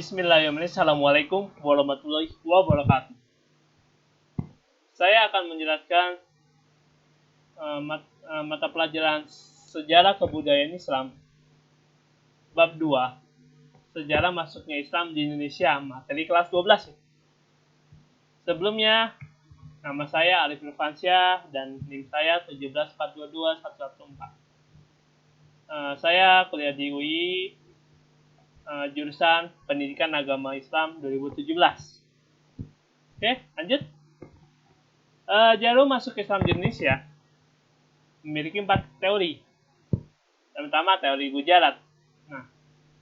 Bismillahirrahmanirrahim. Assalamualaikum warahmatullahi wabarakatuh. Saya akan menjelaskan mata pelajaran Sejarah Kebudayaan Islam Bab 2, Sejarah Masuknya Islam di Indonesia, materi kelas 12. Sebelumnya, nama saya Arif Irfansyah dan NIM saya 17422-114. Saya kuliah di UI, jurusan Pendidikan Agama Islam 2017. Oke, lanjut. Jalur masuk Islam di Indonesia memiliki 4 teori. Yang pertama, teori Gujarat. Nah,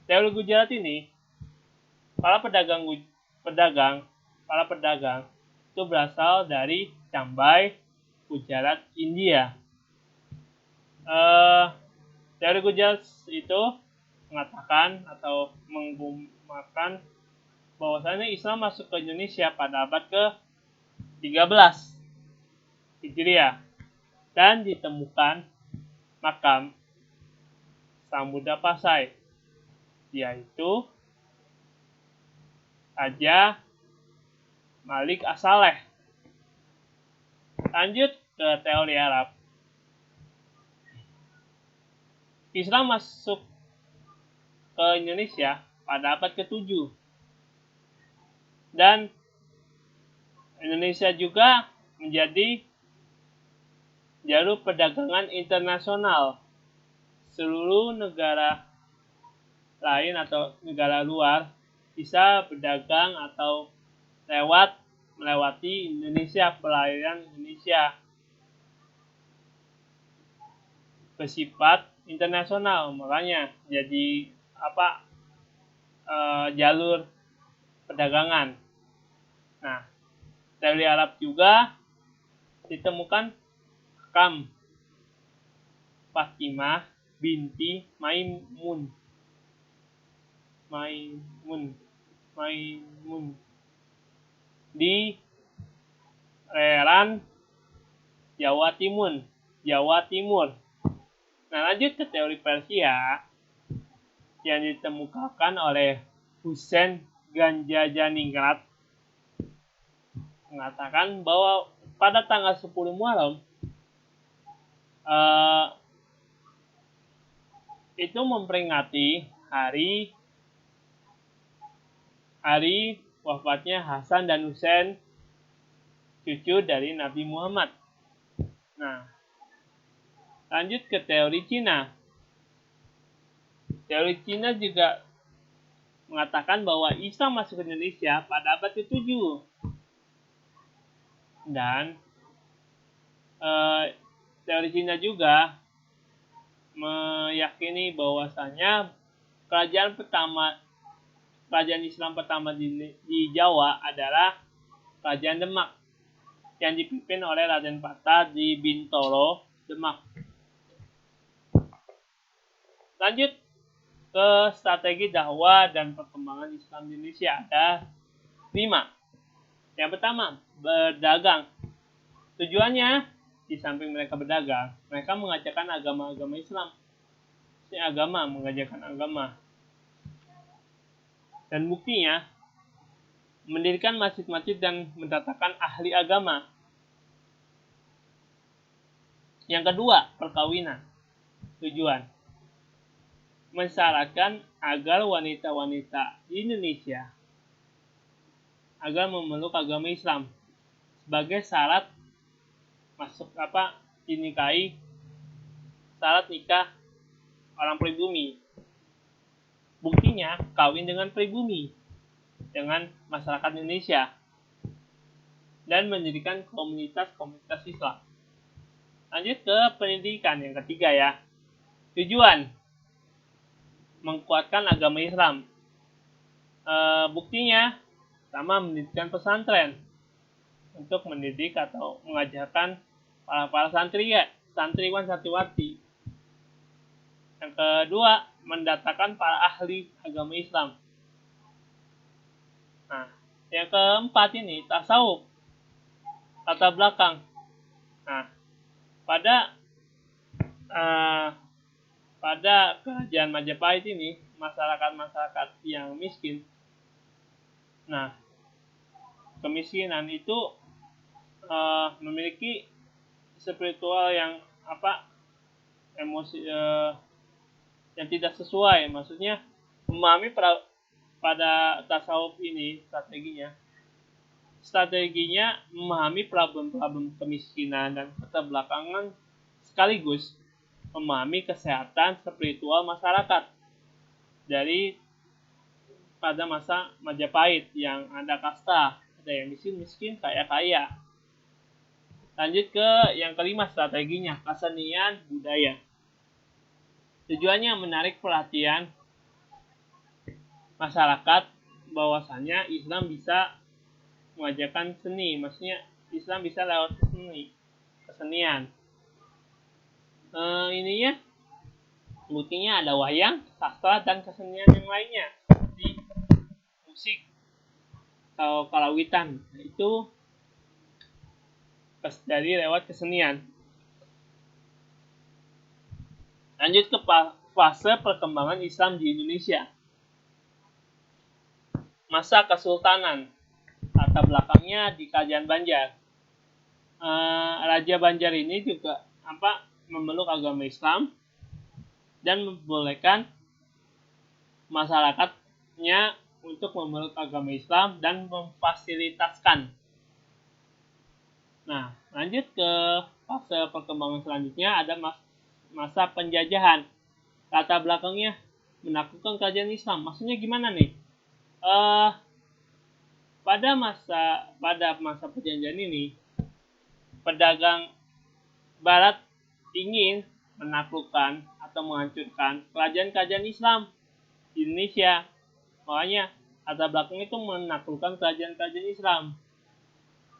teori Gujarat ini, para pedagang itu berasal dari Cambai, Gujarat, India. Teori Gujarat itu mengatakan atau menggunakan bahwasanya Islam masuk ke Indonesia pada abad ke-13 Hijriah dan ditemukan makam Sang Buddha Pasai, yaitu Raja Malik As-Saleh. Lanjut ke teori Arab. Islam masuk ke Indonesia pada abad ke-7 dan Indonesia juga menjadi jalur perdagangan internasional. Seluruh negara lain atau negara luar bisa berdagang atau melewati Indonesia, perairan Indonesia bersifat internasional, makanya jadi jalur perdagangan. Nah, teori Arab juga ditemukan makam Fatimah binti Maimun di Leran, Jawa Timur. Nah, lanjut ke teori Persia yang ditemukan oleh Husain Ganjajaningrat, mengatakan bahwa pada tanggal 10 Muharram itu memperingati hari wafatnya Hasan dan Husain, cucu dari Nabi Muhammad. Nah, lanjut ke teori Cina. Teori Cina juga mengatakan bahwa Islam masuk ke Indonesia pada abad ke-7. Dan teori Cina juga meyakini bahwasanya kerajaan Islam pertama di Jawa adalah Kerajaan Demak yang dipimpin oleh Raden Patah di Bintoro, Demak. Lanjut ke strategi dakwah dan perkembangan Islam di Indonesia, ada 5. Yang pertama, berdagang. Tujuannya, di samping mereka berdagang, mereka mengajarkan agama-agama Islam. Mengajarkan agama. Dan buktinya, mendirikan masjid-masjid dan mendatangkan ahli agama. Yang kedua, perkawinan. Tujuan, mensyaratkan agar wanita-wanita di Indonesia agar memeluk agama Islam sebagai syarat dinikahi, syarat nikah orang pribumi. Buktinya, kawin dengan pribumi dengan masyarakat Indonesia dan mendirikan komunitas-komunitas Islam. Lanjut ke pendidikan yang ketiga ya. Tujuan, mengkuatkan agama Islam. Buktinya, sama mendirikan pesantren untuk mendidik atau mengajarkan para santriwan santriwati. Yang kedua, mendatangkan para ahli agama Islam. Nah, yang keempat ini tasawuf, latar belakang. Nah, pada kerajaan Majapahit ini, masyarakat yang miskin Nah, kemiskinan itu memiliki spiritual yang emosi yang tidak sesuai. Maksudnya memahami pada tasawuf ini strateginya memahami problem-problem kemiskinan dan keterbelakangan sekaligus memahami kesehatan spiritual masyarakat dari pada masa Majapahit yang ada kasta, ada yang miskin, kaya. Lanjut ke yang kelima strateginya, kesenian budaya. Tujuannya menarik perhatian masyarakat bahwasannya Islam bisa mengajarkan seni, maksudnya Islam bisa lewat kesenian. Ininya buktinya ada wayang, sastra dan kesenian yang lainnya seperti musik atau karawitan. Itu dari lewat kesenian. Lanjut ke fase perkembangan Islam di Indonesia. Masa Kesultanan. Latar belakangnya di Kerajaan Banjar. Raja Banjar ini juga memeluk agama Islam dan membolehkan masyarakatnya untuk memeluk agama Islam dan memfasilitaskan. Nah, lanjut ke fase perkembangan selanjutnya ada masa penjajahan. Latar belakangnya menaklukkan kerajaan Islam. Maksudnya gimana nih? Pada masa perjanjian ini, pedagang Barat ingin menaklukkan atau menghancurkan kerajaan-kerajaan Islam di Indonesia. Makanya latar belakang itu menaklukkan kerajaan-kerajaan Islam.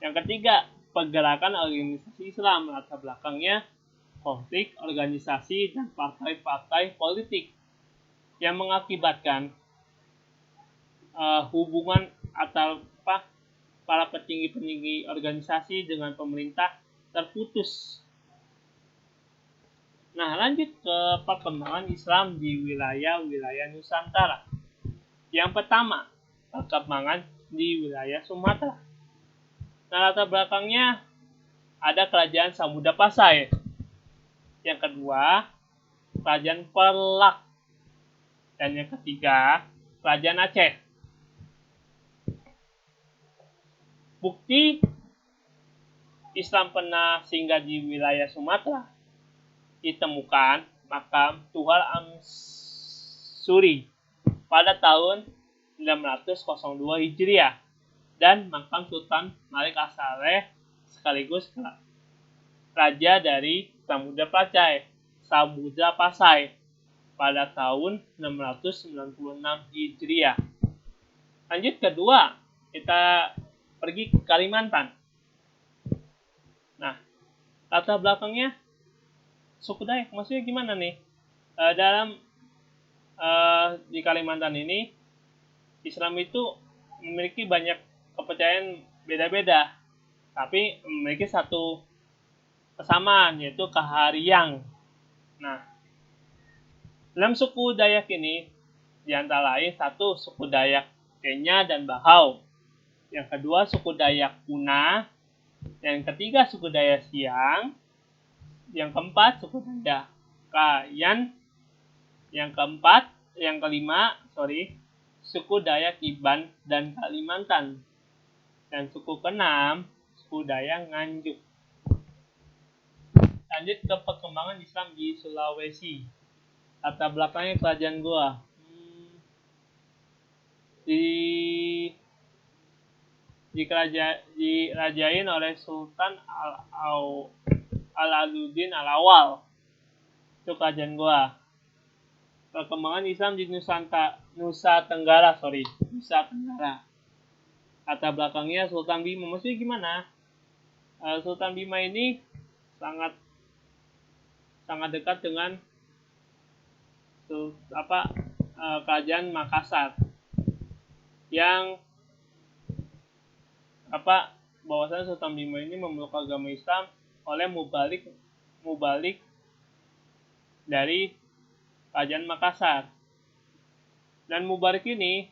Yang ketiga, pergerakan organisasi Islam. Latar belakangnya konflik organisasi dan partai-partai politik yang mengakibatkan hubungan atau para petinggi-petinggi organisasi dengan pemerintah terputus. Nah, lanjut ke perkembangan Islam di wilayah-wilayah Nusantara. Yang pertama, perkembangan di wilayah Sumatera. Nah, latar belakangnya ada kerajaan Samudra Pasai. Yang kedua, kerajaan Perlak. Dan yang ketiga, kerajaan Aceh. Bukti Islam pernah singgah di wilayah Sumatera ditemukan makam Tuhal Amsuri pada tahun 902 Hijriah dan makam Sultan Malik As-Saleh sekaligus raja dari Samudra Pasai pada tahun 696 Hijriah. Lanjut kedua, kita pergi ke Kalimantan. Nah, latar belakangnya suku Dayak. Maksudnya gimana nih? Di Kalimantan ini Islam itu memiliki banyak kepercayaan beda-beda, tapi memiliki satu kesamaan, yaitu Kahariang. Nah, dalam suku Dayak ini diantara lain satu suku Dayak Kenya dan Bahau, yang kedua suku Dayak Puna, yang ketiga suku Dayak Siang, yang keempat suku Dayak Kayan, yang kelima suku Dayak Iban dan Kalimantan, dan suku keenam suku Dayak Nganjuk. Lanjut ke perkembangan Islam di Sulawesi. Latar belakangnya kerajaan Goa. Dirajain oleh Sultan Al-Aduddin Al-Awal. Itu kerajaan Goa. Perkembangan Islam di Nusa Tenggara. Latar belakangnya Sultan Bima. Maksudnya gimana? Sultan Bima ini sangat dekat dengan kerajaan Makassar yang bahwasanya Sultan Bima ini memeluk agama Islam oleh mubalik dari kerajaan Makassar. Dan Mubarik ini